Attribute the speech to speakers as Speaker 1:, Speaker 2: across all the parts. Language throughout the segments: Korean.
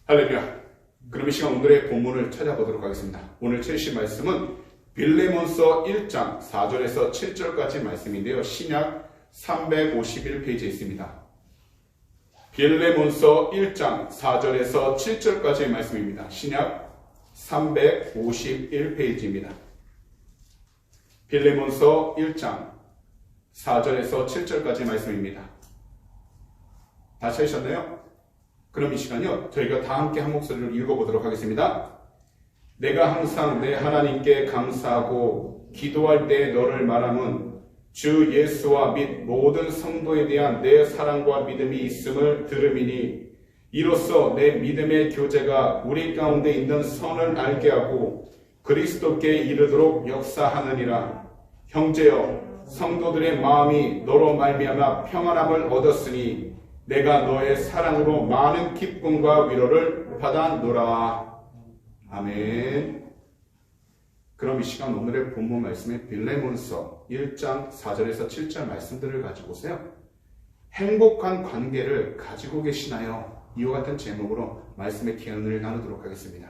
Speaker 1: 할렐루야. 그럼 이 시간 오늘의 본문을 찾아보도록 하겠습니다. 오늘 채우실 말씀은 빌레몬서 1장 4절에서 7절까지 말씀인데요. 신약 351페이지에 있습니다. 빌레몬서 1장 4절에서 7절까지의 말씀입니다. 신약 351페이지입니다. 빌레몬서 1장 4절에서 7절까지의 말씀입니다. 다 찾으셨나요? 그럼 이 시간요, 저희가 다 함께 한 목소리로 읽어보도록 하겠습니다. 내가 항상 내 하나님께 감사하고 기도할 때 너를 말함은 주 예수와 및 모든 성도에 대한 내 사랑과 믿음이 있음을 들음이니 이로써 내 믿음의 교제가 우리 가운데 있는 선을 알게 하고 그리스도께 이르도록 역사하느니라. 형제여, 성도들의 마음이 너로 말미암아 평안함을 얻었으니 내가 너의 사랑으로 많은 기쁨과 위로를 받아노라. 아멘. 그럼 이 시간 오늘의 본문 말씀의 빌레몬서 1장 4절에서 7절 말씀들을 가지고 오세요. 행복한 관계를 가지고 계시나요? 이와 같은 제목으로 말씀의 기원을 나누도록 하겠습니다.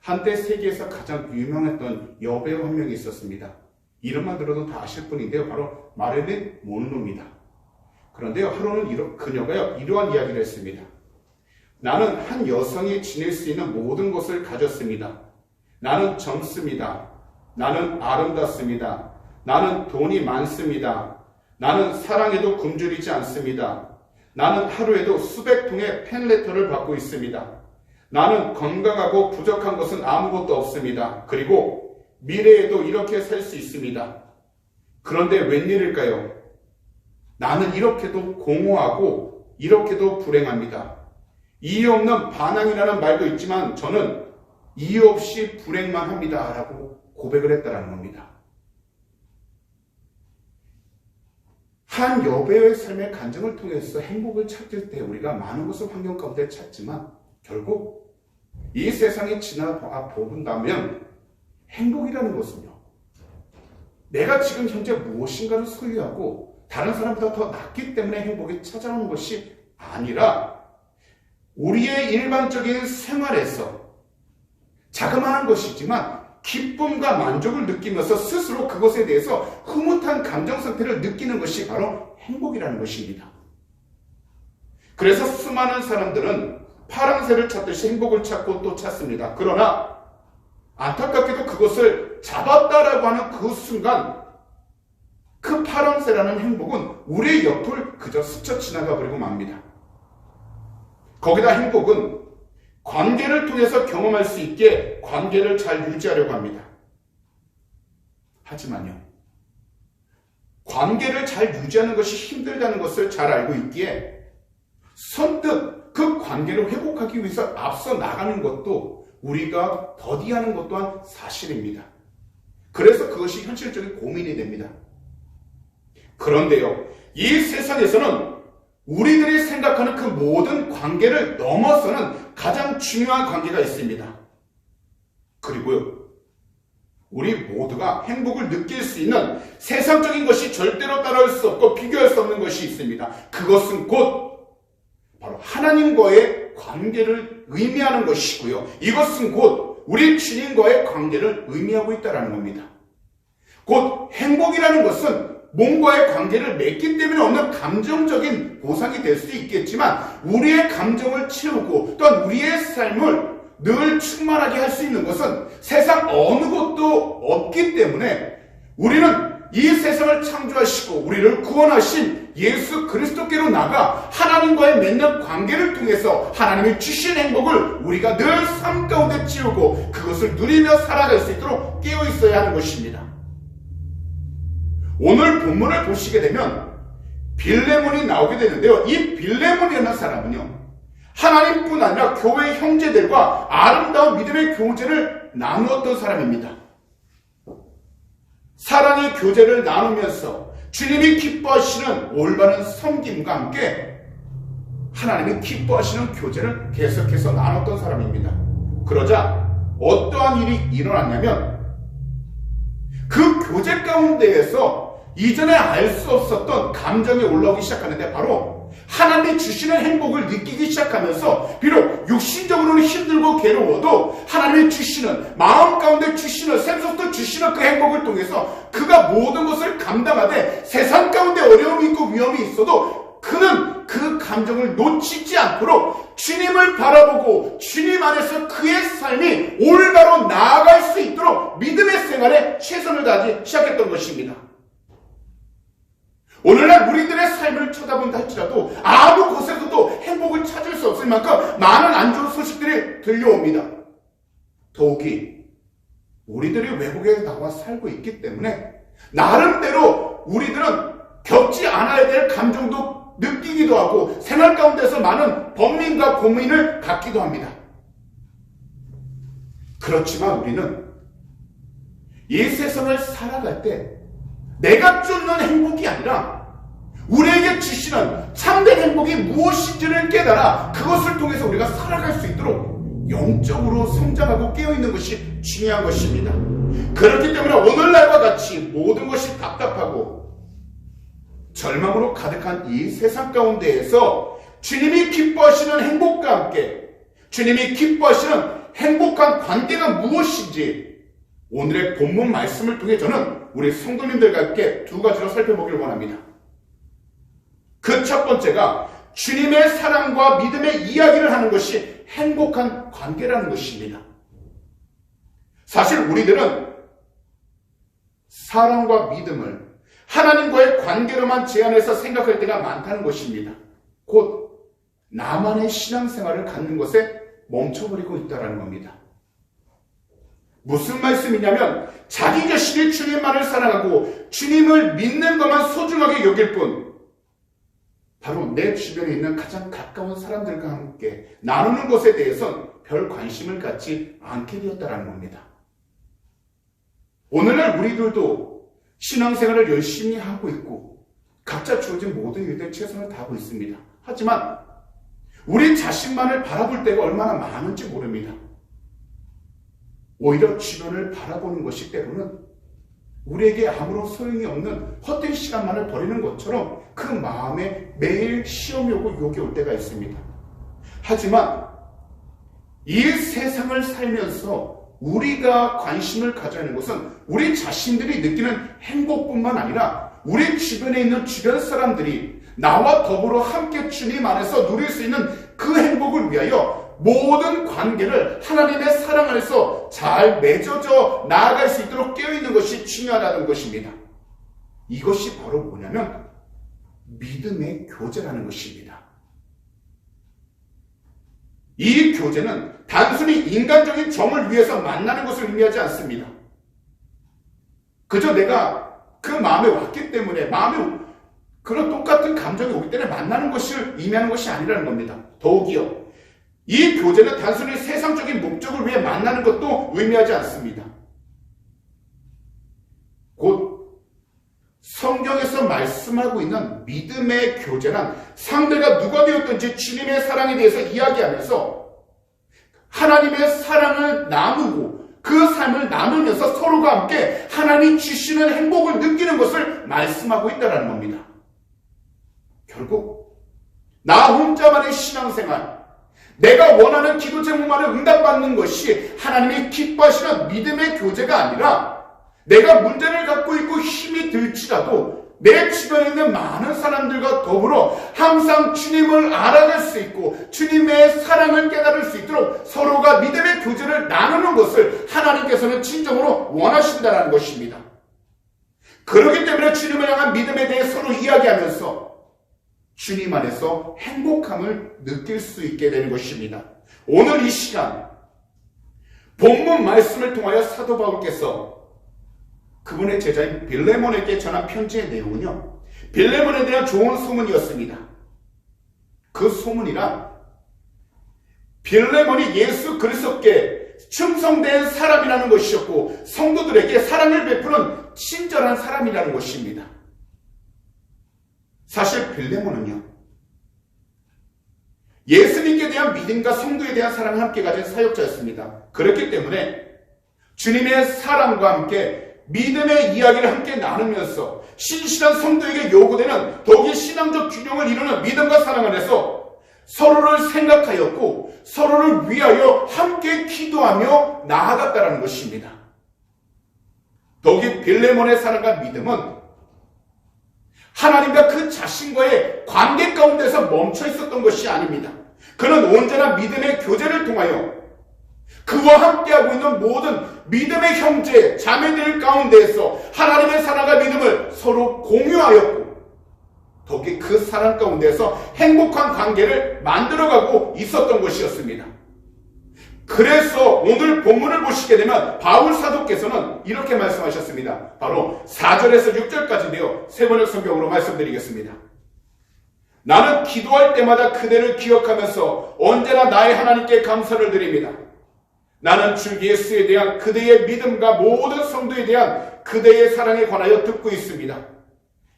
Speaker 1: 한때 세계에서 가장 유명했던 여배우 한 명이 있었습니다. 이름만 들어도 다 아실 분인데요. 바로 마릴린 몬로입니다. 그런데요, 하루는 그녀가요, 이러한 이야기를 했습니다. 나는 한 여성이 지낼 수 있는 모든 것을 가졌습니다. 나는 젊습니다. 나는 아름답습니다. 나는 돈이 많습니다. 나는 사랑에도 굶주리지 않습니다. 나는 하루에도 수백 통의 팬레터를 받고 있습니다. 나는 건강하고 부족한 것은 아무것도 없습니다. 그리고 미래에도 이렇게 살 수 있습니다. 그런데 웬일일까요? 나는 이렇게도 공허하고 이렇게도 불행합니다. 이유 없는 반항이라는 말도 있지만 저는 이유 없이 불행만 합니다. 라고 고백을 했다는 겁니다. 한 여배우의 삶의 간증을 통해서 행복을 찾을 때 우리가 많은 것을 환경 가운데 찾지만 결국 이 세상이 지나본다면 행복이라는 것은요, 내가 지금 현재 무엇인가를 소유하고 다른 사람보다 더 낫기 때문에 행복이 찾아오는 것이 아니라 우리의 일반적인 생활에서 자그마한 것이지만 기쁨과 만족을 느끼면서 스스로 그것에 대해서 흐뭇한 감정 상태를 느끼는 것이 바로 행복이라는 것입니다. 그래서 수많은 사람들은 파랑새를 찾듯이 행복을 찾고 또 찾습니다. 그러나 안타깝게도 그것을 잡았다라고 하는 그 순간 그 파랑새라는 행복은 우리의 옆을 그저 스쳐 지나가 버리고 맙니다. 거기다 행복은 관계를 통해서 경험할 수 있게 관계를 잘 유지하려고 합니다. 하지만요, 관계를 잘 유지하는 것이 힘들다는 것을 잘 알고 있기에 선뜻 그 관계를 회복하기 위해서 앞서 나가는 것도 우리가 더디하는 것 또한 사실입니다. 그래서 그것이 현실적인 고민이 됩니다. 그런데요, 이 세상에서는 우리들이 생각하는 그 모든 관계를 넘어서는 가장 중요한 관계가 있습니다. 그리고요, 우리 모두가 행복을 느낄 수 있는 세상적인 것이 절대로 따라올 수 없고 비교할 수 없는 것이 있습니다. 그것은 곧 바로 하나님과의 관계를 의미하는 것이고요. 이것은 곧 우리 주님과의 관계를 의미하고 있다는 겁니다. 곧 행복이라는 것은 몸과의 관계를 맺기 때문에 없는 감정적인 보상이 될 수 있겠지만 우리의 감정을 채우고 또한 우리의 삶을 늘 충만하게 할 수 있는 것은 세상 어느 것도 없기 때문에 우리는 이 세상을 창조하시고 우리를 구원하신 예수 그리스도께로 나가 하나님과의 맺는 관계를 통해서 하나님이 주신 행복을 우리가 늘 삶 가운데 채우고 그것을 누리며 살아갈 수 있도록 깨어 있어야 하는 것입니다. 오늘 본문을 보시게 되면 빌레몬이 나오게 되는데요. 이 빌레몬이라는 사람은요, 하나님뿐 아니라 교회 형제들과 아름다운 믿음의 교제를 나누었던 사람입니다. 사랑의 교제를 나누면서 주님이 기뻐하시는 올바른 섬김과 함께 하나님이 기뻐하시는 교제를 계속해서 나눴던 사람입니다. 그러자 어떠한 일이 일어났냐면 그 교제 가운데에서 이전에 알 수 없었던 감정이 올라오기 시작하는데 바로 하나님이 주시는 행복을 느끼기 시작하면서 비록 육신적으로는 힘들고 괴로워도 하나님이 주시는, 마음 가운데 주시는, 샘솟듯 주시는 그 행복을 통해서 그가 모든 것을 감당하되 세상 가운데 어려움이 있고 위험이 있어도 그는 그 감정을 놓치지 않도록 주님을 바라보고 주님 안에서 그의 삶이 올바로 나아갈 수 있도록 믿음의 생활에 최선을 다하기 시작했던 것입니다. 오늘날 우리들의 삶을 쳐다본다 할지라도 아무 곳에서도 행복을 찾을 수 없을 만큼 많은 안 좋은 소식들이 들려옵니다. 더욱이 우리들이 외국에 나와 살고 있기 때문에 나름대로 우리들은 겪지 않아야 될 감정도 느끼기도 하고 생활 가운데서 많은 번민과 고민을 갖기도 합니다. 그렇지만 우리는 이 세상을 살아갈 때 내가 쫓는 행복이 아니라 우리에게 주시는 참된 행복이 무엇인지를 깨달아 그것을 통해서 우리가 살아갈 수 있도록 영적으로 성장하고 깨어있는 것이 중요한 것입니다. 그렇기 때문에 오늘날과 같이 모든 것이 답답하고 절망으로 가득한 이 세상 가운데에서 주님이 기뻐하시는 행복과 함께 주님이 기뻐하시는 행복한 관계가 무엇인지 오늘의 본문 말씀을 통해 저는 우리 성도님들과 함께 두 가지로 살펴보기를 원합니다. 그 첫 번째가 주님의 사랑과 믿음의 이야기를 하는 것이 행복한 관계라는 것입니다. 사실 우리들은 사랑과 믿음을 하나님과의 관계로만 제한해서 생각할 때가 많다는 것입니다. 곧 나만의 신앙생활을 갖는 것에 멈춰버리고 있다는 겁니다. 무슨 말씀이냐면 자기 자신이 주님만을 사랑하고 주님을 믿는 것만 소중하게 여길 뿐 바로 내 주변에 있는 가장 가까운 사람들과 함께 나누는 것에 대해선 별 관심을 갖지 않게 되었다는 겁니다. 오늘날 우리들도 신앙생활을 열심히 하고 있고 각자 주어진 모든 일에 최선을 다하고 있습니다. 하지만 우리 자신만을 바라볼 때가 얼마나 많은지 모릅니다. 오히려 주변을 바라보는 것이 때로는 우리에게 아무런 소용이 없는 헛된 시간만을 버리는 것처럼 그 마음에 매일 시험이 오고 욕이 올 때가 있습니다. 하지만 이 세상을 살면서 우리가 관심을 가져야 하는 것은 우리 자신들이 느끼는 행복뿐만 아니라 우리 주변에 있는 주변 사람들이 나와 더불어 함께 주님 안에서 누릴 수 있는 그 행복을 위하여 모든 관계를 하나님의 사랑 안에서 잘 맺어져 나아갈 수 있도록 깨어있는 것이 중요하다는 것입니다. 이것이 바로 뭐냐면 믿음의 교제라는 것입니다. 이 교제는 단순히 인간적인 정을 위해서 만나는 것을 의미하지 않습니다. 그저 내가 그 마음에 왔기 때문에 마음에 그런 똑같은 감정이 오기 때문에 만나는 것을 의미하는 것이 아니라는 겁니다. 더욱이요. 이 교제는 단순히 세상적인 목적을 위해 만나는 것도 의미하지 않습니다. 곧 성경에서 말씀하고 있는 믿음의 교제란 상대가 누가 되었든지 주님의 사랑에 대해서 이야기하면서 하나님의 사랑을 나누고 그 삶을 나누면서 서로가 함께 하나님이 주시는 행복을 느끼는 것을 말씀하고 있다는 겁니다. 결국 나 혼자만의 신앙생활, 내가 원하는 기도 제목만을 응답받는 것이 하나님이 기뻐하시는 믿음의 교제가 아니라 내가 문제를 갖고 있고 힘이 들지라도 내 주변에 있는 많은 사람들과 더불어 항상 주님을 알아갈 수 있고 주님의 사랑을 깨달을 수 있도록 서로가 믿음의 교제를 나누는 것을 하나님께서는 진정으로 원하신다는 것입니다. 그렇기 때문에 주님을 향한 믿음에 대해 서로 이야기하면서 주님 안에서 행복함을 느낄 수 있게 되는 것입니다. 오늘 이 시간 본문 말씀을 통하여 사도 바울께서 그분의 제자인 빌레몬에게 전한 편지의 내용은요, 빌레몬에 대한 좋은 소문이었습니다. 그 소문이란 빌레몬이 예수 그리스도께 충성된 사람이라는 것이었고 성도들에게 사랑을 베푸는 친절한 사람이라는 것입니다. 사실 빌레몬은요, 예수님께 대한 믿음과 성도에 대한 사랑을 함께 가진 사역자였습니다. 그렇기 때문에 주님의 사랑과 함께 믿음의 이야기를 함께 나누면서 신실한 성도에게 요구되는 더욱이 신앙적 균형을 이루는 믿음과 사랑 안에서 서로를 생각하였고 서로를 위하여 함께 기도하며 나아갔다는 것입니다. 더욱이 빌레몬의 사랑과 믿음은 하나님과 그 자신과의 관계 가운데서 멈춰 있었던 것이 아닙니다. 그는 언제나 믿음의 교제를 통하여 그와 함께하고 있는 모든 믿음의 형제, 자매들 가운데에서 하나님의 사랑과 믿음을 서로 공유하였고 더욱이 그 사랑 가운데서 행복한 관계를 만들어가고 있었던 것이었습니다. 그래서 오늘 본문을 보시게 되면 바울 사도께서는 이렇게 말씀하셨습니다. 바로 4절에서 6절까지인데요. 세 번역 성경으로 말씀드리겠습니다. 나는 기도할 때마다 그대를 기억하면서 언제나 나의 하나님께 감사를 드립니다. 나는 주 예수에 대한 그대의 믿음과 모든 성도에 대한 그대의 사랑에 관하여 듣고 있습니다.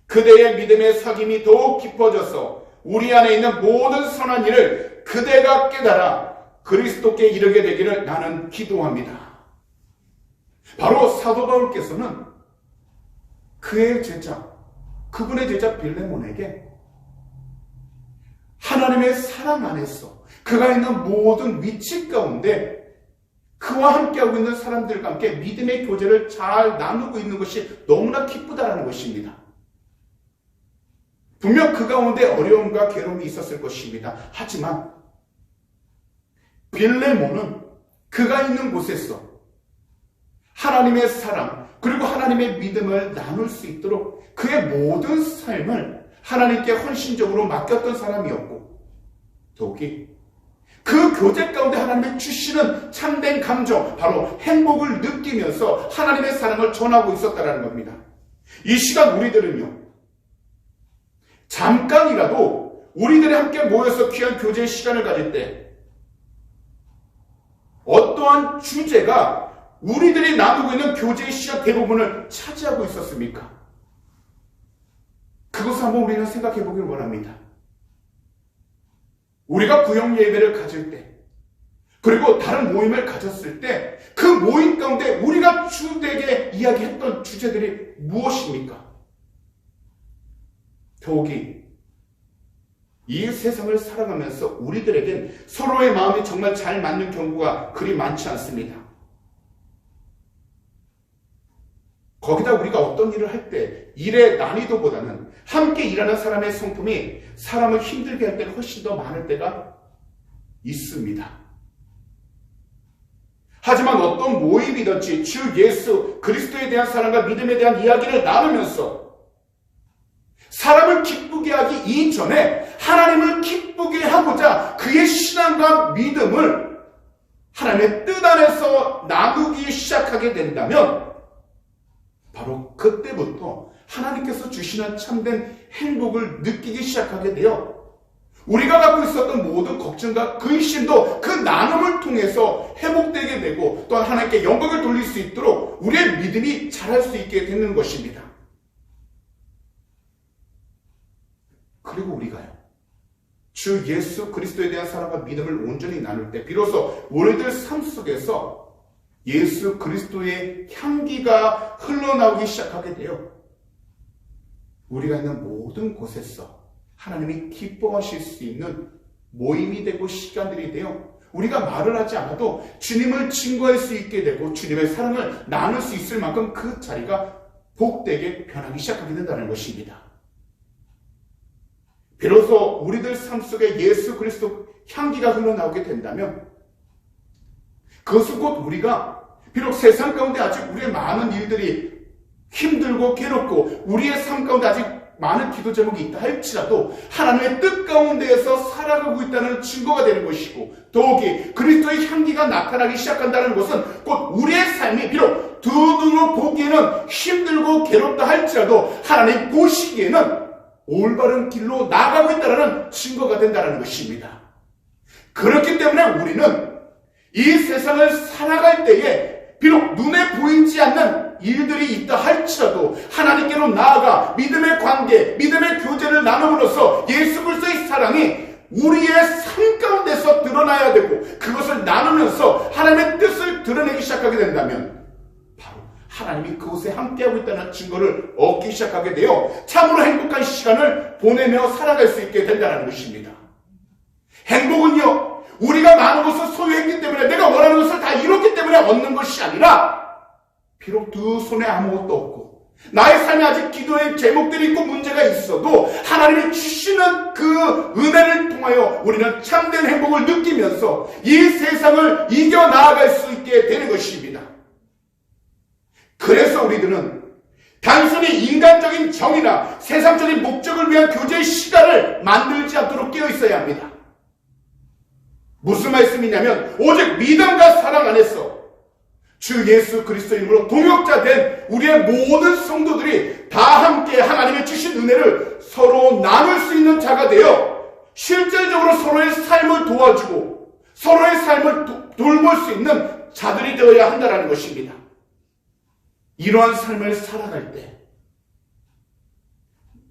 Speaker 1: 그대의 믿음의 사귐이 더욱 깊어져서 우리 안에 있는 모든 선한 일을 그대가 깨달아 그리스도께 이르게 되기를 나는 기도합니다. 바로 사도 바울께서는 그의 제자, 그분의 제자 빌레몬에게 하나님의 사랑 안에서 그가 있는 모든 위치 가운데 그와 함께하고 있는 사람들과 함께 믿음의 교제를 잘 나누고 있는 것이 너무나 기쁘다라는 것입니다. 분명 그 가운데 어려움과 괴로움이 있었을 것입니다. 하지만 빌레몬은 그가 있는 곳에서 하나님의 사랑 그리고 하나님의 믿음을 나눌 수 있도록 그의 모든 삶을 하나님께 헌신적으로 맡겼던 사람이었고 더욱이 그 교제 가운데 하나님의 주시는 참된 감정 바로 행복을 느끼면서 하나님의 사랑을 전하고 있었다는 겁니다. 이 시간 우리들은요 잠깐이라도 우리들이 함께 모여서 귀한 교제의 시간을 가질 때 어떠한 주제가 우리들이 나누고 있는 교제의 시간 대부분을 차지하고 있었습니까? 그것을 한번 우리는 생각해 보길 원합니다. 우리가 구역 예배를 가질 때 그리고 다른 모임을 가졌을 때 그 모임 가운데 우리가 주되게 이야기했던 주제들이 무엇입니까? 더욱이 이 세상을 살아가면서 우리들에겐 서로의 마음이 정말 잘 맞는 경우가 그리 많지 않습니다. 거기다 우리가 어떤 일을 할 때 일의 난이도보다는 함께 일하는 사람의 성품이 사람을 힘들게 할 때가 훨씬 더 많을 때가 있습니다. 하지만 어떤 모임이든지 주 예수 그리스도에 대한 사랑과 믿음에 대한 이야기를 나누면서 사람을 기쁘게 하기 이전에 하나님을 기쁘게 하고자 그의 신앙과 믿음을 하나님의 뜻 안에서 나누기 시작하게 된다면 바로 그때부터 하나님께서 주시는 참된 행복을 느끼기 시작하게 되어 우리가 갖고 있었던 모든 걱정과 근심도 그 나눔을 통해서 회복되게 되고 또한 하나님께 영광을 돌릴 수 있도록 우리의 믿음이 자랄 수 있게 되는 것입니다. 그리고 우리가요 주 예수 그리스도에 대한 사랑과 믿음을 온전히 나눌 때 비로소 우리들 삶 속에서 예수 그리스도의 향기가 흘러나오기 시작하게 돼요. 우리가 있는 모든 곳에서 하나님이 기뻐하실 수 있는 모임이 되고 시간들이 되어 우리가 말을 하지 않아도 주님을 증거할 수 있게 되고 주님의 사랑을 나눌 수 있을 만큼 그 자리가 복되게 변하기 시작하게 된다는 것입니다. 비로소 우리들 삶 속에 예수 그리스도 향기가 흘러나오게 된다면 그것은 곧 우리가 비록 세상 가운데 아직 우리의 많은 일들이 힘들고 괴롭고 우리의 삶 가운데 아직 많은 기도 제목이 있다 할지라도 하나님의 뜻 가운데에서 살아가고 있다는 증거가 되는 것이고 더욱이 그리스도의 향기가 나타나기 시작한다는 것은 곧 우리의 삶이 비록 두 눈으로 보기에는 힘들고 괴롭다 할지라도 하나님 보시기에는 올바른 길로 나아가고 있다는 증거가 된다는 것입니다. 그렇기 때문에 우리는 이 세상을 살아갈 때에 비록 눈에 보이지 않는 일들이 있다 할지라도 하나님께로 나아가 믿음의 관계, 믿음의 교제를 나눔으로써 예수 그리스도의 사랑이 우리의 삶 가운데서 드러나야 되고 그것을 나누면서 하나님의 뜻을 드러내기 시작하게 된다면 바로 하나님이 그곳에 함께하고 있다는 증거를 얻기 시작하게 되어 참으로 행복한 시간을 보내며 살아갈 수 있게 된다는 것입니다. 행복은요, 우리가 많은 것을 소유했기 때문에, 내가 원하는 것을 다 이뤘기 때문에 얻는 것이 아니라, 비록 두 손에 아무것도 없고 나의 삶에 아직 기도의 제목들이 있고 문제가 있어도 하나님이 주시는 그 은혜를 통하여 우리는 참된 행복을 느끼면서 이 세상을 이겨나아갈 수 있게 되는 것입니다. 그래서 우리들은 단순히 인간적인 정의나 세상적인 목적을 위한 교제의 시간을 만들지 않도록 깨어 있어야 합니다. 무슨 말씀이냐면, 오직 믿음과 사랑 안에서 주 예수 그리스도 이름으로 동역자 된 우리의 모든 성도들이 다 함께 하나님의 주신 은혜를 서로 나눌 수 있는 자가 되어 실질적으로 서로의 삶을 도와주고 서로의 삶을 돌볼 수 있는 자들이 되어야 한다는 것입니다. 이러한 삶을 살아갈 때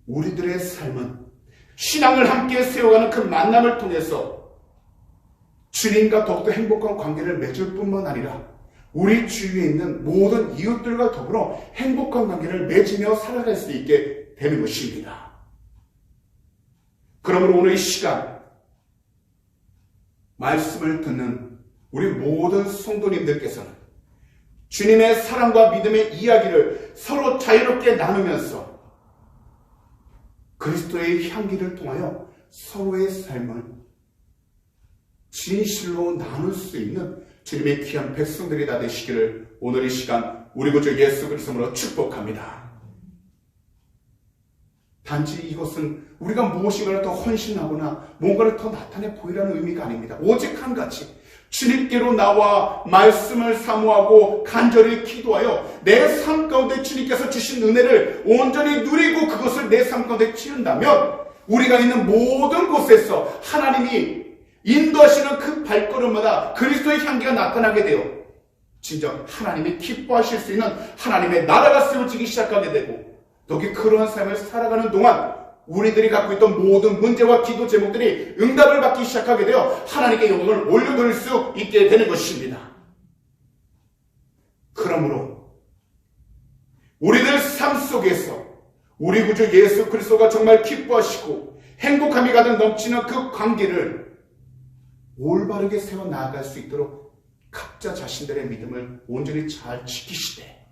Speaker 1: 우리들의 삶은 신앙을 함께 세워가는 그 만남을 통해서 주님과 더욱더 행복한 관계를 맺을 뿐만 아니라 우리 주위에 있는 모든 이웃들과 더불어 행복한 관계를 맺으며 살아갈 수 있게 되는 것입니다. 그러므로 오늘 이 시간 말씀을 듣는 우리 모든 성도님들께서는 주님의 사랑과 믿음의 이야기를 서로 자유롭게 나누면서 그리스도의 향기를 통하여 서로의 삶을 진실로 나눌 수 있는 주님의 귀한 백성들이 다 되시기를 오늘 이 시간 우리 구주 예수 그리스도로 축복합니다. 단지 이것은 우리가 무엇인가를 더 헌신하거나 뭔가를 더 나타내 보이라는 의미가 아닙니다. 오직 한 가지, 주님께로 나와 말씀을 사모하고 간절히 기도하여 내 삶 가운데 주님께서 주신 은혜를 온전히 누리고 그것을 내 삶 가운데 치른다면 우리가 있는 모든 곳에서 하나님이 인도하시는 그 발걸음마다 그리스도의 향기가 나타나게 되어 진정 하나님이 기뻐하실 수 있는 하나님의 나라가 세워지기 시작하게 되고, 더욱이 그러한 삶을 살아가는 동안 우리들이 갖고 있던 모든 문제와 기도 제목들이 응답을 받기 시작하게 되어 하나님께 영광을 올려드릴 수 있게 되는 것입니다. 그러므로 우리들 삶 속에서 우리 구주 예수 그리스도가 정말 기뻐하시고 행복함이 가득 넘치는 그 관계를 올바르게 세워나갈 수 있도록 각자 자신들의 믿음을 온전히 잘 지키시되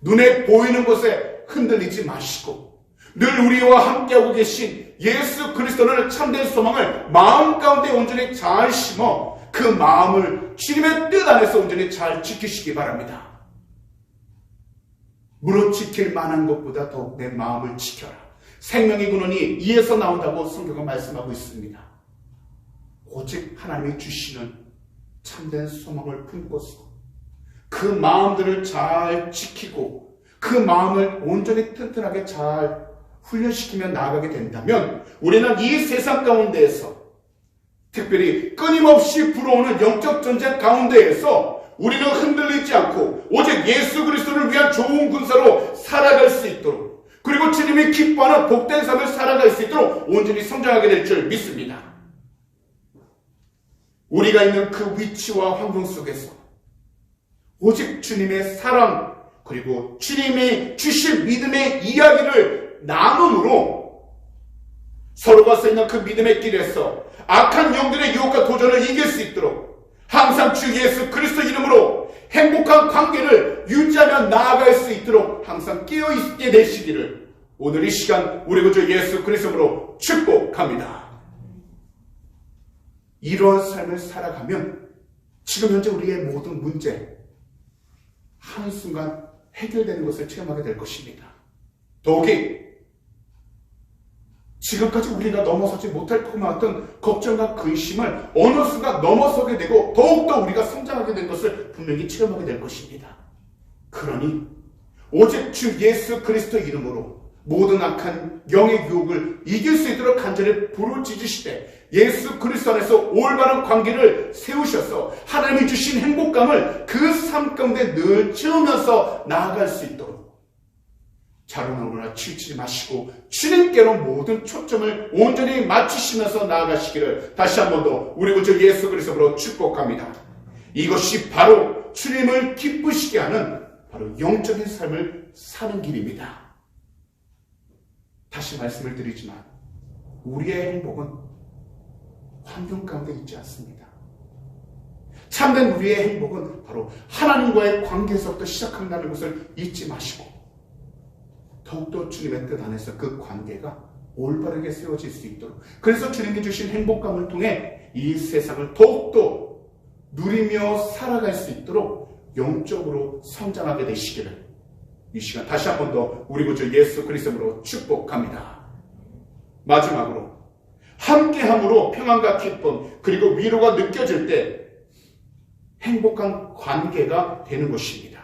Speaker 1: 눈에 보이는 것에 흔들리지 마시고 늘 우리와 함께하고 계신 예수 그리스도를 참된 소망을 마음 가운데 온전히 잘 심어 그 마음을 주님의 뜻 안에서 온전히 잘 지키시기 바랍니다. 무릇 지킬 만한 것보다 더욱 내 마음을 지켜라. 생명의 근원이 이에서 나온다고 성경은 말씀하고 있습니다. 오직 하나님이 주시는 참된 소망을 품고서 그 마음들을 잘 지키고 그 마음을 온전히 튼튼하게 잘 훈련시키며 나아가게 된다면 우리는 이 세상 가운데에서, 특별히 끊임없이 불어오는 영적 전쟁 가운데에서 우리는 흔들리지 않고 오직 예수 그리스도를 위한 좋은 군사로 살아갈 수 있도록, 그리고 주님이 기뻐하는 복된 삶을 살아갈 수 있도록 온전히 성장하게 될 줄 믿습니다. 우리가 있는 그 위치와 환경 속에서 오직 주님의 사랑, 그리고 주님이 주신 믿음의 이야기를 나눔으로 서로가 서 있는 그 믿음의 길에서 악한 영들의 유혹과 도전을 이길 수 있도록 항상 주 예수 그리스도 이름으로 행복한 관계를 유지하며 나아갈 수 있도록 항상 깨어있게 되시기를 오늘 이 시간 우리 구주 예수 그리스도로 축복합니다. 이러한 삶을 살아가면 지금 현재 우리의 모든 문제 한순간 해결되는 것을 체험하게 될 것입니다. 더욱이 지금까지 우리가 넘어서지 못할 것만 같은 걱정과 근심을 어느 순간 넘어서게 되고 더욱더 우리가 성장하게 된 것을 분명히 체험하게 될 것입니다. 그러니 오직 주 예수 그리스도 이름으로 모든 악한 영의 유혹을 이길 수 있도록 간절히 부르짖으시되 예수 그리스도 안에서 올바른 관계를 세우셔서 하나님이 주신 행복감을 그 삶 가운데 늘 채우면서 나아갈 수 있도록 자롱하거나 치우치지 마시고 주님께로 모든 초점을 온전히 맞추시면서 나아가시기를 다시 한 번 더 우리 구주 예수 그리스도로 축복합니다. 이것이 바로 주님을 기쁘시게 하는 바로 영적인 삶을 사는 길입니다. 다시 말씀을 드리지만 우리의 행복은 환경 가운데 있지 않습니다. 참된 우리의 행복은 바로 하나님과의 관계에서부터 시작한다는 것을 잊지 마시고 더욱더 주님의 뜻 안에서 그 관계가 올바르게 세워질 수 있도록, 그래서 주님이 주신 행복감을 통해 이 세상을 더욱더 누리며 살아갈 수 있도록 영적으로 성장하게 되시기를 이 시간 다시 한 번 더 우리 구주 예수 그리스도로 축복합니다. 마지막으로 함께함으로 평안과 기쁨 그리고 위로가 느껴질 때 행복한 관계가 되는 것입니다.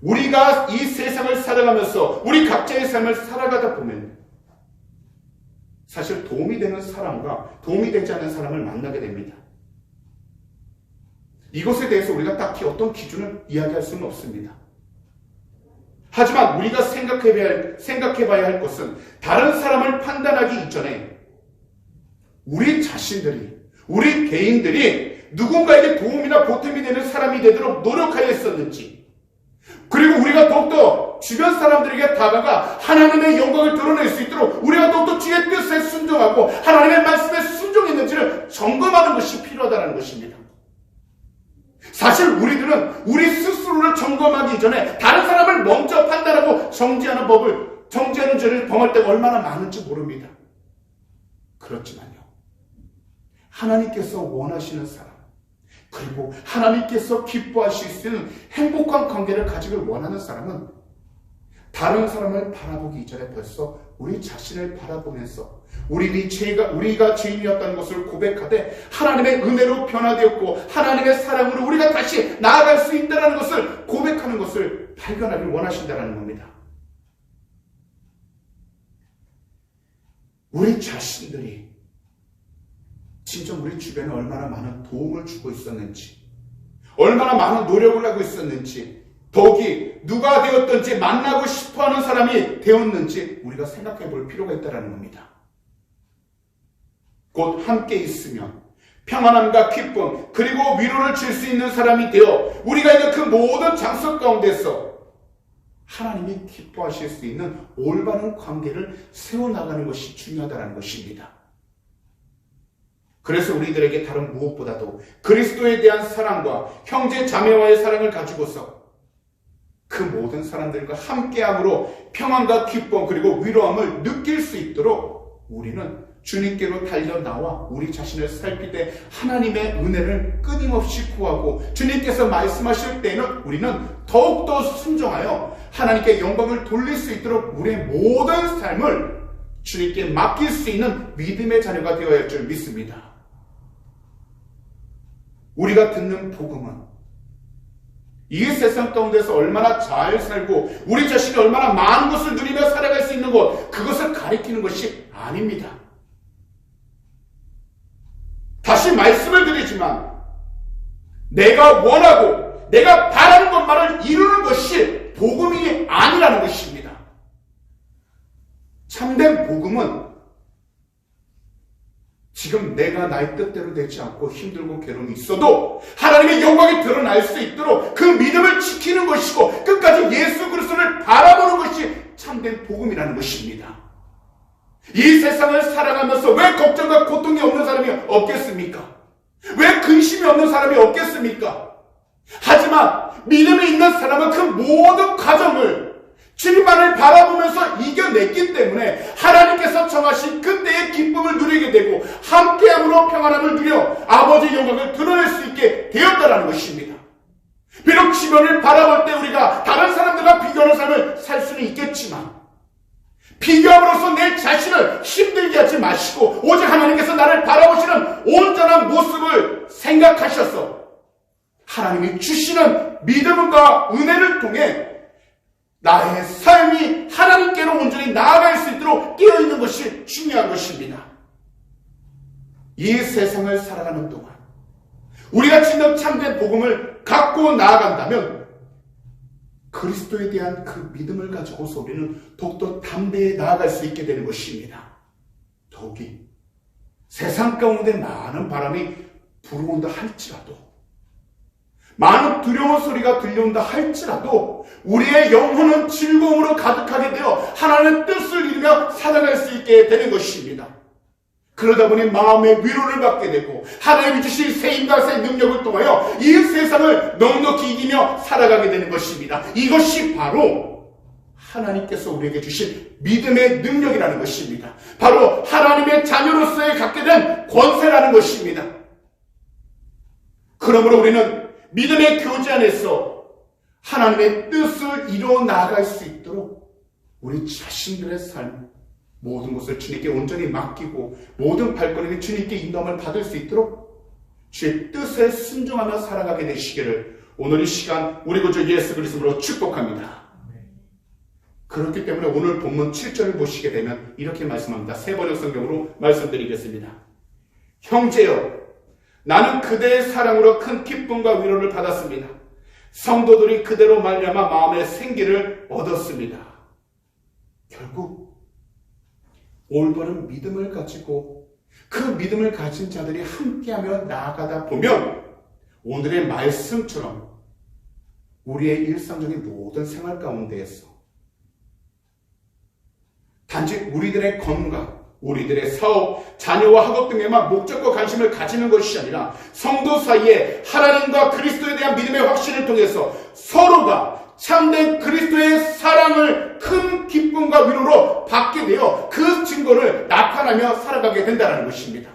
Speaker 1: 우리가 이 세상을 살아가면서 우리 각자의 삶을 살아가다 보면 사실 도움이 되는 사람과 도움이 되지 않는 사람을 만나게 됩니다. 이것에 대해서 우리가 딱히 어떤 기준을 이야기할 수는 없습니다. 하지만 우리가 생각해봐야 할 것은 다른 사람을 판단하기 이전에 우리 자신들이, 우리 개인들이 누군가에게 도움이나 보탬이 되는 사람이 되도록 노력하여 있었는지, 그리고 우리가 더욱더 주변 사람들에게 다가가 하나님의 영광을 드러낼 수 있도록 우리가 더욱더 주의 뜻에 순종하고 하나님의 말씀에 순종했는지를 점검하는 것이 필요하다는 것입니다. 사실 우리들은 우리 스스로를 점검하기 이전에 다른 사람을 먼저 판단하고 정죄하는 죄를 범할 때가 얼마나 많은지 모릅니다. 그렇지만요, 하나님께서 원하시는 사람, 그리고 하나님께서 기뻐하실 수 있는 행복한 관계를 가지길 원하는 사람은 다른 사람을 바라보기 이전에 벌써 우리 자신을 바라보면서 우리가 죄인이었다는 것을 고백하되 하나님의 은혜로 변화되었고 하나님의 사랑으로 우리가 다시 나아갈 수 있다는 것을 고백하는 것을 발견하길 원하신다는 겁니다. 우리 자신들이 진짜 우리 주변에 얼마나 많은 도움을 주고 있었는지, 얼마나 많은 노력을 하고 있었는지, 더욱이 누가 되었든지 만나고 싶어하는 사람이 되었는지 우리가 생각해 볼 필요가 있다는 겁니다. 곧 함께 있으면 평안함과 기쁨 그리고 위로를 줄 수 있는 사람이 되어 우리가 있는 그 모든 장소 가운데서 하나님이 기뻐하실 수 있는 올바른 관계를 세워나가는 것이 중요하다는 것입니다. 그래서 우리들에게 다른 무엇보다도 그리스도에 대한 사랑과 형제 자매와의 사랑을 가지고서 그 모든 사람들과 함께함으로 평안과 기쁨 그리고 위로함을 느낄 수 있도록 우리는 주님께로 달려나와 우리 자신을 살피되 하나님의 은혜를 끊임없이 구하고 주님께서 말씀하실 때에는 우리는 더욱더 순종하여 하나님께 영광을 돌릴 수 있도록 우리의 모든 삶을 주님께 맡길 수 있는 믿음의 자녀가 되어야 할 줄 믿습니다. 우리가 듣는 복음은 이 세상 가운데서 얼마나 잘 살고 우리 자신이 얼마나 많은 것을 누리며 살아갈 수 있는 것, 그것을 가리키는 것이 아닙니다. 다시 말씀을 드리지만 내가 원하고 내가 바라는 것만을 이루는 것이 복음이 아니라는 것입니다. 참된 복음은 지금 내가 나의 뜻대로 되지 않고 힘들고 괴로움이 있어도 하나님의 영광이 드러날 수 있도록 그 믿음을 지키는 것이고 끝까지 예수 그리스도를 바라보는 것이 참된 복음이라는 것입니다. 이 세상을 살아가면서 왜 걱정과 고통이 없는 사람이 없겠습니까? 왜 근심이 없는 사람이 없겠습니까? 하지만 믿음이 있는 사람은 그 모든 과정을 주님만을 바라보면서 이겨냈기 때문에 하나님께서 정하신 그때의 기쁨을 누리게 되고 함께함으로 평안함을 누려 아버지의 영광을 드러낼 수 있게 되었다는 것입니다. 비록 주변을 바라볼 때 우리가 다른 사람들과 비교하는 삶을 살 수는 있겠지만 비교함으로써 내 자신을 힘들게 하지 마시고 오직 하나님께서 나를 바라보시는 온전한 모습을 생각하셔서 하나님이 주시는 믿음과 은혜를 통해 나의 삶이 하나님께로 온전히 나아갈 수 있도록 깨어있는 것이 중요한 것입니다. 이 세상을 살아가는 동안 우리가 진정 참된 복음을 갖고 나아간다면 그리스도에 대한 그 믿음을 가지고서 우리는 더욱더 담대히 나아갈 수 있게 되는 것입니다. 더욱이 세상 가운데 많은 바람이 불어온다 할지라도 많은 두려운 소리가 들려온다 할지라도 우리의 영혼은 즐거움으로 가득하게 되어 하나님의 뜻을 이루며 살아갈 수 있게 되는 것입니다. 그러다 보니 마음의 위로를 받게 되고 하나님이 주신 세임과 새 능력을 통하여 이 세상을 넉넉히 이기며 살아가게 되는 것입니다. 이것이 바로 하나님께서 우리에게 주신 믿음의 능력이라는 것입니다. 바로 하나님의 자녀로서의 갖게 된 권세라는 것입니다. 그러므로 우리는 믿음의 교제 안에서 하나님의 뜻을 이루어 나아갈 수 있도록 우리 자신들의 삶, 모든 것을 주님께 온전히 맡기고 모든 발걸음이 주님께 인도함을 받을 수 있도록 주의 뜻에 순종하며 살아가게 되시기를 오늘 이 시간 우리 구주 예수 그리스도로 축복합니다. 그렇기 때문에 오늘 본문 7절을 보시게 되면 이렇게 말씀합니다. 세 번역 성경으로 말씀드리겠습니다. 형제여, 나는 그대의 사랑으로 큰 기쁨과 위로를 받았습니다. 성도들이 그대로 말미암아 마음의 생기를 얻었습니다. 결국 올바른 믿음을 가지고 그 믿음을 가진 자들이 함께하며 나아가다 보면 오늘의 말씀처럼 우리의 일상적인 모든 생활 가운데에서 단지 우리들의 건강, 우리들의 사업, 자녀와 학업 등에만 목적과 관심을 가지는 것이 아니라 성도 사이에 하나님과 그리스도에 대한 믿음의 확신을 통해서 서로가 참된 그리스도의 사랑을 큰 기쁨과 위로로 받게 되어 그 증거를 나타내며 살아가게 된다는 것입니다.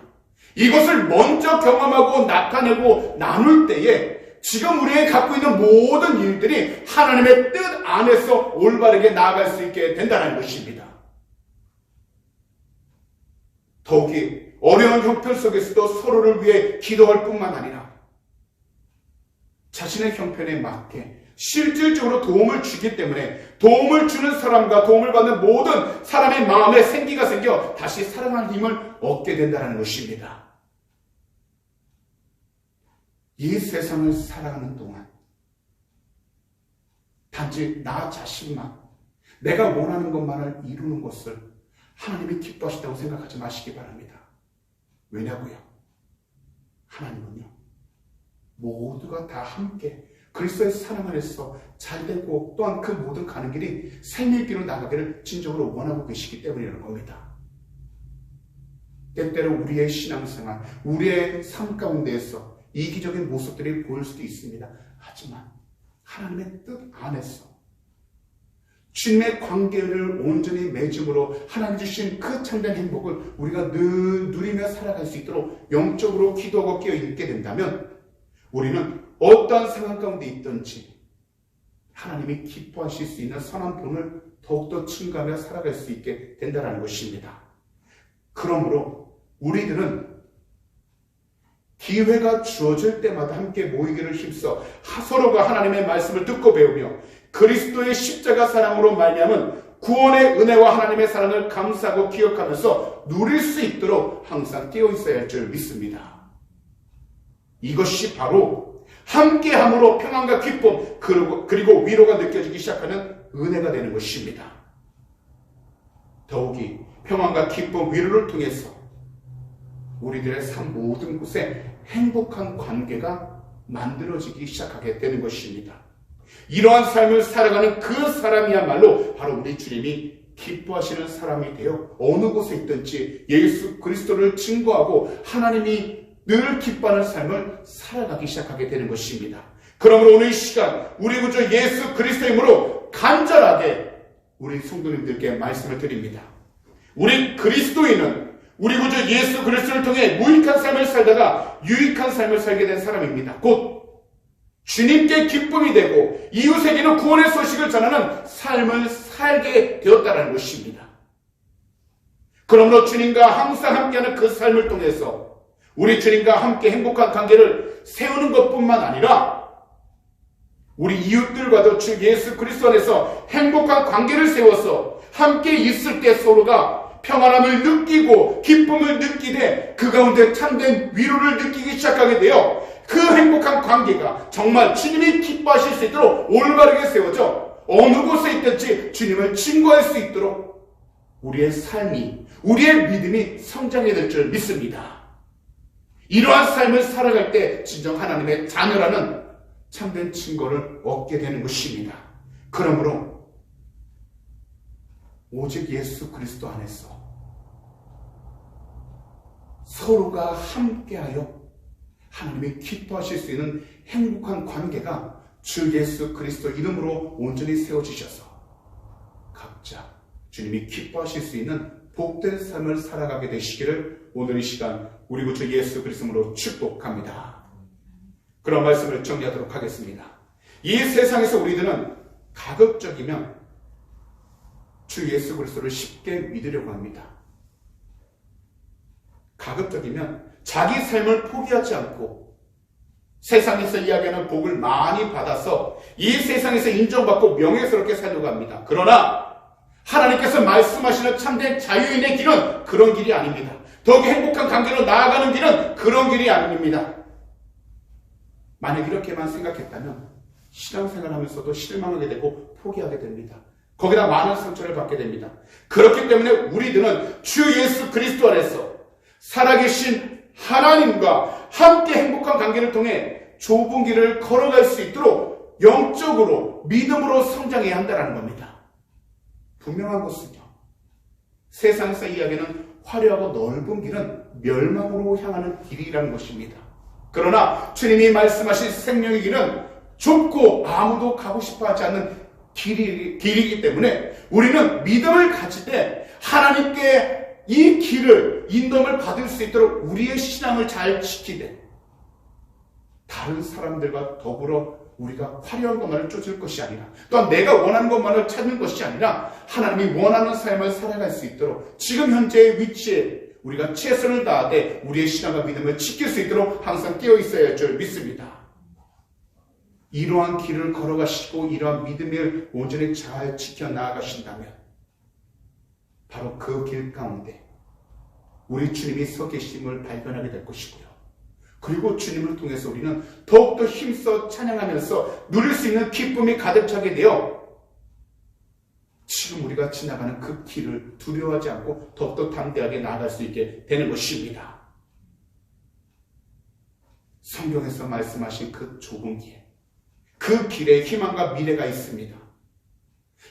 Speaker 1: 이것을 먼저 경험하고 나타내고 나눌 때에 지금 우리가 갖고 있는 모든 일들이 하나님의 뜻 안에서 올바르게 나아갈 수 있게 된다는 것입니다. 더욱이 어려운 형편 속에서도 서로를 위해 기도할 뿐만 아니라 자신의 형편에 맞게 실질적으로 도움을 주기 때문에 도움을 주는 사람과 도움을 받는 모든 사람의 마음에 생기가 생겨 다시 사랑할 힘을 얻게 된다는 것입니다. 이 세상을 살아가는 동안 단지 나 자신만 내가 원하는 것만을 이루는 것을 하나님이 기뻐하시다고 생각하지 마시기 바랍니다. 왜냐고요? 하나님은요, 모두가 다 함께 그리스도의 사랑 안에서 잘되고 또한 그 모든 가는 길이 생명의 길로 나가기를 진정으로 원하고 계시기 때문이라는 겁니다. 때때로 우리의 신앙생활, 우리의 삶 가운데에서 이기적인 모습들이 보일 수도 있습니다. 하지만 하나님의 뜻 안에서 주님의 관계를 온전히 맺음으로 하나님 주신 그 참된 행복을 우리가 늘 누리며 살아갈 수 있도록 영적으로 기도하고 깨어 있게 된다면 우리는 어떠한 상황 가운데 있든지 하나님이 기뻐하실 수 있는 선한 본을 더욱더 증가하며 살아갈 수 있게 된다는 것입니다. 그러므로 우리들은 기회가 주어질 때마다 함께 모이기를 힘써 서로가 하나님의 말씀을 듣고 배우며 그리스도의 십자가 사랑으로 말미암은 구원의 은혜와 하나님의 사랑을 감사하고 기억하면서 누릴 수 있도록 항상 깨어 있어야 할 줄 믿습니다. 이것이 바로 함께함으로 평안과 기쁨 그리고 위로가 느껴지기 시작하는 은혜가 되는 것입니다. 더욱이 평안과 기쁨, 위로를 통해서 우리들의 삶 모든 곳에 행복한 관계가 만들어지기 시작하게 되는 것입니다. 이러한 삶을 살아가는 그 사람이야말로 바로 우리 주님이 기뻐하시는 사람이 되어 어느 곳에 있든지 예수 그리스도를 증거하고 하나님이 늘 기뻐하는 삶을 살아가기 시작하게 되는 것입니다. 그러므로 오늘 이 시간 우리 구주 예수 그리스도의 이름으로 간절하게 우리 성도님들께 말씀을 드립니다. 우리 그리스도인은 우리 구주 예수 그리스도를 통해 무익한 삶을 살다가 유익한 삶을 살게 된 사람입니다. 곧 주님께 기쁨이 되고 이웃에게는 구원의 소식을 전하는 삶을 살게 되었다는 것입니다. 그러므로 주님과 항상 함께하는 그 삶을 통해서 우리 주님과 함께 행복한 관계를 세우는 것뿐만 아니라 우리 이웃들과도 주 예수 그리스도 안에서 행복한 관계를 세워서 함께 있을 때 서로가 평안함을 느끼고 기쁨을 느끼되 그 가운데 참된 위로를 느끼기 시작하게 되어 그 행복한 관계가 정말 주님이 기뻐하실 수 있도록 올바르게 세워져 어느 곳에 있든지 주님을 증거할 수 있도록 우리의 삶이, 우리의 믿음이 성장해 될 줄 믿습니다. 이러한 삶을 살아갈 때 진정 하나님의 자녀라는 참된 증거를 얻게 되는 것입니다. 그러므로 오직 예수 그리스도 안에서 서로가 함께하여 하나님이 기뻐하실 수 있는 행복한 관계가 주 예수 그리스도 이름으로 온전히 세워지셔서 각자 주님이 기뻐하실 수 있는 복된 삶을 살아가게 되시기를 오늘 이 시간 우리 구주 예수 그리스도로 축복합니다. 그런 말씀을 정리하도록 하겠습니다. 이 세상에서 우리들은 가급적이면 주 예수 그리스도를 쉽게 믿으려고 합니다. 가급적이면 자기 삶을 포기하지 않고 세상에서 이야기하는 복을 많이 받아서 이 세상에서 인정받고 명예스럽게 살려고 합니다. 그러나 하나님께서 말씀하시는 참된 자유인의 길은 그런 길이 아닙니다. 더욱 행복한 관계로 나아가는 길은 그런 길이 아닙니다. 만약 이렇게만 생각했다면 신앙생활하면서도 실망하게 되고 포기하게 됩니다. 거기다 많은 상처를 받게 됩니다. 그렇기 때문에 우리들은 주 예수 그리스도 안에서 살아계신 하나님과 함께 행복한 관계를 통해 좁은 길을 걸어갈 수 있도록 영적으로 믿음으로 성장해야 한다는 겁니다. 분명한 것은요, 세상에서 이야기하는 화려하고 넓은 길은 멸망으로 향하는 길이라는 것입니다. 그러나 주님이 말씀하신 생명의 길은 좁고 아무도 가고 싶어 하지 않는 길이기 때문에 우리는 믿음을 가질 때 하나님께 이 길을 인도를 받을 수 있도록 우리의 신앙을 잘 지키되 다른 사람들과 더불어 우리가 화려한 것만을 쫓을 것이 아니라 또한 내가 원하는 것만을 찾는 것이 아니라 하나님이 원하는 삶을 살아갈 수 있도록 지금 현재의 위치에 우리가 최선을 다하되 우리의 신앙과 믿음을 지킬 수 있도록 항상 깨어 있어야 할 줄 믿습니다. 이러한 길을 걸어가시고 이러한 믿음을 온전히 잘 지켜 나아가신다면 바로 그 길 가운데 우리 주님이 서 계심을 발견하게 될 것이고요. 그리고 주님을 통해서 우리는 더욱더 힘써 찬양하면서 누릴 수 있는 기쁨이 가득 차게 되어 지금 우리가 지나가는 그 길을 두려워하지 않고 더욱더 담대하게 나아갈 수 있게 되는 것입니다. 성경에서 말씀하신 그 좁은 길, 그 길에 희망과 미래가 있습니다.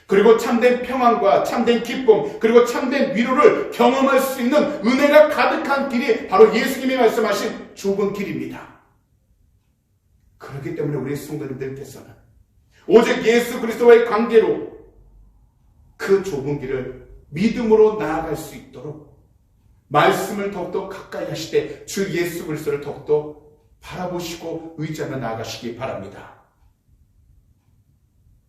Speaker 1: 그리고 참된 평안과 참된 기쁨, 그리고 참된 위로를 경험할 수 있는 은혜가 가득한 길이 바로 예수님이 말씀하신 좁은 길입니다. 그렇기 때문에 우리 성도님들께서는 오직 예수 그리스도와의 관계로 그 좁은 길을 믿음으로 나아갈 수 있도록 말씀을 더욱더 가까이 하시되 주 예수 그리스도를 더욱더 바라보시고 의지하며 나아가시기 바랍니다.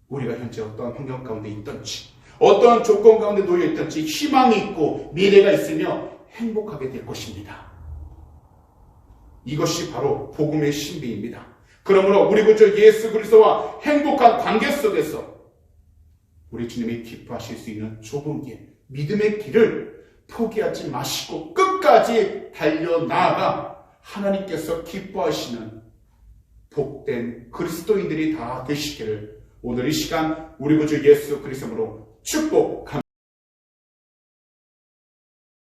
Speaker 1: 우리가 현재 어떠한 환경 가운데 있든지 어떠한 조건 가운데 놓여 있든지 희망이 있고 미래가 있으며 행복하게 될 것입니다. 이것이 바로 복음의 신비입니다. 그러므로 우리 구주 예수 그리스도와 행복한 관계 속에서 우리 주님이 기뻐하실 수 있는 좁은 길, 믿음의 길을 포기하지 마시고 끝까지 달려나아가 하나님께서 기뻐하시는 복된 그리스도인들이 다 되시기를 오늘 이 시간 우리 구주 예수 그리스도로 축복합니다.